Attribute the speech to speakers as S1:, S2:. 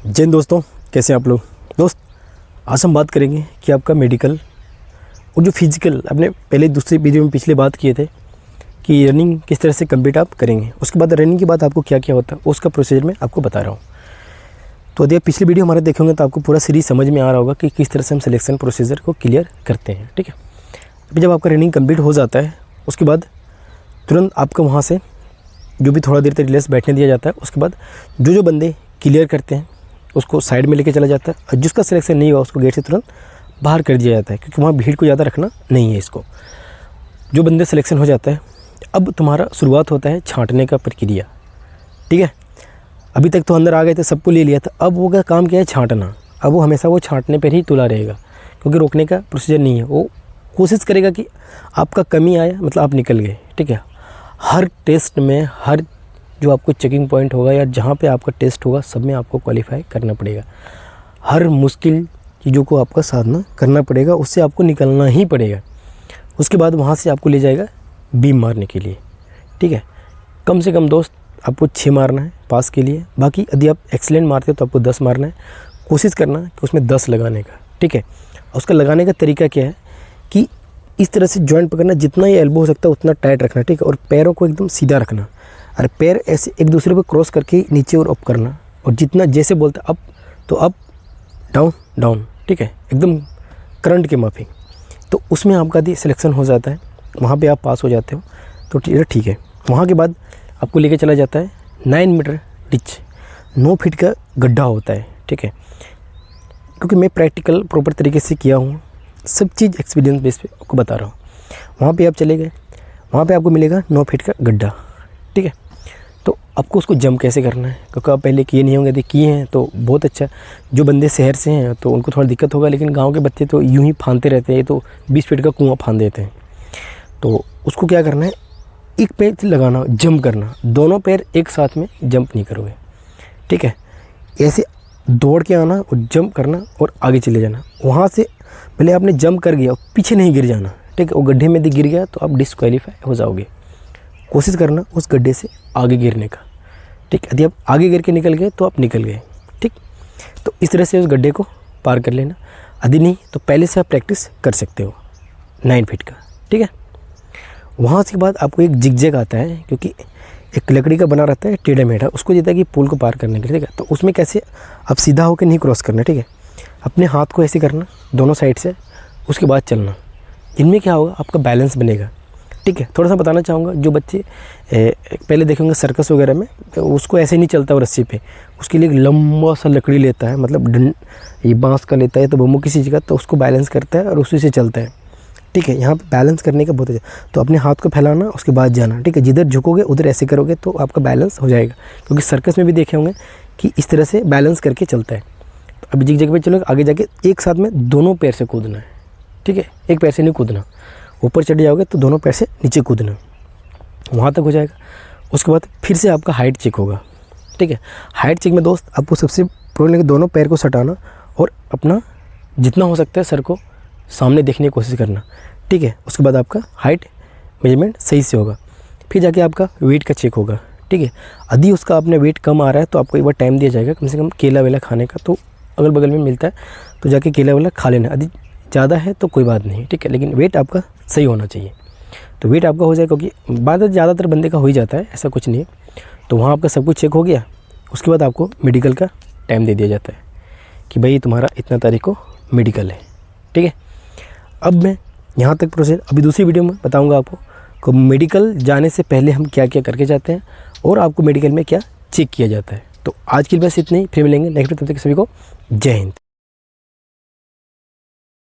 S1: जय हिंद दोस्तों, कैसे हैं आप लोग। दोस्त, आज हम बात करेंगे कि आपका मेडिकल और जो फिज़िकल, आपने पहले दूसरी वीडियो में पिछले बात किए थे कि रनिंग किस तरह से कंप्लीट आप करेंगे। उसके बाद रनिंग के बाद आपको क्या क्या होता है उसका प्रोसीजर मैं आपको बता रहा हूँ। तो यदि आप पिछली वीडियो हमारे देखेंगे तो आपको पूरा सीरीज समझ में आ रहा होगा कि किस तरह से हम सिलेक्शन प्रोसीजर को क्लियर करते हैं। ठीक है, अभी जब आपका रनिंग कंप्लीट हो जाता है उसके बाद तुरंत आपका वहाँ से जो भी थोड़ा देर तक रिलैक्स बैठने दिया जाता है। उसके बाद जो बंदे क्लियर करते हैं उसको साइड में लेके चला जाता है और जिसका सिलेक्शन नहीं हुआ उसको गेट से तुरंत बाहर कर दिया जाता है, क्योंकि वहाँ भीड़ को ज़्यादा रखना नहीं है। इसको जो बंदे सिलेक्शन हो जाता है, अब तुम्हारा शुरुआत होता है छांटने का प्रक्रिया। ठीक है, अभी तक तो अंदर आ गए थे, सबको ले लिया था, अब वो का काम क्या है, छांटना। अब वो हमेशा वो छांटने पर ही तुला रहेगा, क्योंकि रोकने का प्रोसीजर नहीं है। वो कोशिश करेगा कि आपका कमी आया मतलब आप निकल गए। ठीक है, हर टेस्ट में, हर जो आपको चेकिंग पॉइंट होगा या जहाँ पे आपका टेस्ट होगा, सब में आपको क्वालिफाई करना पड़ेगा। हर मुश्किल चीज़ों को आपका सामना करना पड़ेगा, उससे आपको निकलना ही पड़ेगा। उसके बाद वहाँ से आपको ले जाएगा बीम मारने के लिए। ठीक है, कम से कम दोस्त आपको 6 मारना है पास के लिए। बाकी यदि आप एक्सीलेंट मारते हो तो आपको 10 मारना है। कोशिश करना कि उसमें 10 लगाने का। ठीक है, उसका लगाने का तरीका क्या है कि इस तरह से जॉइंट पकड़ना, जितना ये एल्बो हो सकता है उतना टाइट रखना। ठीक है, और पैरों को एकदम सीधा रखना और पैर ऐसे एक दूसरे पे क्रॉस करके नीचे और अप करना। और जितना जैसे बोलता अप तो अप, डाउन डाउन। ठीक है, एकदम करंट के माफी। तो उसमें आपका यदि सिलेक्शन हो जाता है, वहाँ पे आप पास हो जाते हो तो ठीक है। वहाँ के बाद आपको लेके चला जाता है 9 मीटर डिच, 9 फीट का गड्ढा होता है। ठीक है, क्योंकि मैं प्रैक्टिकल प्रॉपर तरीके से किया हूँ, सब चीज़ एक्सपीरियंस बेस पे आपको बता रहा हूँ। वहाँ पे आप चले गए, वहाँ पे आपको मिलेगा 9 फीट का गड्ढा। ठीक है, तो आपको उसको जंप कैसे करना है, क्योंकि आप पहले किए नहीं होंगे। यदि किए हैं तो बहुत अच्छा। जो बंदे शहर से हैं तो उनको थोड़ा दिक्कत होगा, लेकिन गांव के बच्चे तो यूं ही फांदते रहते हैं। ये तो 20 फीट का कुआं फांद देते हैं। तो उसको क्या करना है, एक पैर से लगाना, जंप करना। दोनों पैर एक साथ में जंप नहीं करोगे। ठीक है, ऐसे दौड़ के आना और जंप करना और आगे चले जाना। वहाँ से पहले आपने जंप कर गया और पीछे नहीं गिर जाना। ठीक है, वो गड्ढे में यदि गिर गया तो आप डिस्क्वालीफाई हो जाओगे। कोशिश करना उस गड्ढे से आगे गिरने का। ठीक, यदि आप आगे गिर के निकल गए तो आप निकल गए। ठीक, तो इस तरह से उस गड्ढे को पार कर लेना। यदि नहीं तो पहले से आप प्रैक्टिस कर सकते हो 9 फीट का। ठीक है, वहाँ से बाद आपको एक जिगजैग आता है, क्योंकि एक लकड़ी का बना रहता है टेढ़ा मेढ़ा, उसको देता है कि पुल को पार करने के लिए। ठीक है, तो उसमें कैसे आप सीधा होकर नहीं क्रॉस करना। ठीक है, अपने हाथ को ऐसे करना दोनों साइड से, उसके बाद चलना। इनमें क्या होगा, आपका बैलेंस बनेगा। ठीक है, थोड़ा सा बताना चाहूँगा, जो बच्चे पहले देखेंगे सर्कस वगैरह में, उसको ऐसे नहीं चलता वो रस्सी पे, उसके लिए एक लंबा सा लकड़ी लेता है, मतलब ये बांस का लेता है तो बम्बू किसी चीज़ का, तो उसको बैलेंस करता है और उसी से चलता है। ठीक है, यहाँ पे बैलेंस करने का बहुत अच्छा। तो अपने हाथ को फैलाना, उसके बाद जाना। ठीक है, जिधर झुकोगे उधर ऐसे करोगे तो आपका बैलेंस हो जाएगा, क्योंकि सर्कस में भी देखे होंगे कि इस तरह से बैलेंस करके चलता है। तो अभी जिग जगह पे चलोगे, आगे जाके एक साथ में दोनों पैर से कूदना है। ठीक है, एक पैर से नहीं कूदना, ऊपर चढ़ जाओगे तो दोनों पैर से नीचे कूदना, वहाँ तक हो जाएगा। उसके बाद फिर से आपका हाइट चेक होगा। ठीक है, हाइट चेक में दोस्त आपको सबसे प्रॉब्लम दोनों पैर को सटाना और अपना जितना हो सकता है सर को सामने देखने की कोशिश करना। ठीक है, उसके बाद आपका हाइट मेजरमेंट सही से होगा। फिर जाके आपका वेट का चेक होगा। ठीक है, यदि उसका अपने वेट कम आ रहा है तो आपको एक बार टाइम दिया जाएगा कम से कम केला वेला खाने का, तो अगल बगल में मिलता है तो जाके केला वेला खा लेना। यदि ज़्यादा है तो कोई बात नहीं। ठीक है, लेकिन वेट आपका सही होना चाहिए। तो वेट आपका हो जाएगा, क्योंकि बात ज़्यादातर बंदे का हो ही जाता है, ऐसा कुछ नहीं है। तो वहाँ आपका सब कुछ चेक हो गया। उसके बाद आपको मेडिकल का टाइम दे दिया जाता है कि भाई तुम्हारा इतना तारीख को मेडिकल है। ठीक है, अब मैं यहाँ तक प्रोसेस अभी दूसरी वीडियो में बताऊँगा आपको कि मेडिकल जाने से पहले हम क्या क्या करके जाते हैं और आपको मेडिकल में क्या चेक किया जाता है। तो आज के लिए बस इतने ही, फिर मिलेंगे नेक्स्ट वीडियो। तब तक सभी को जय हिंद।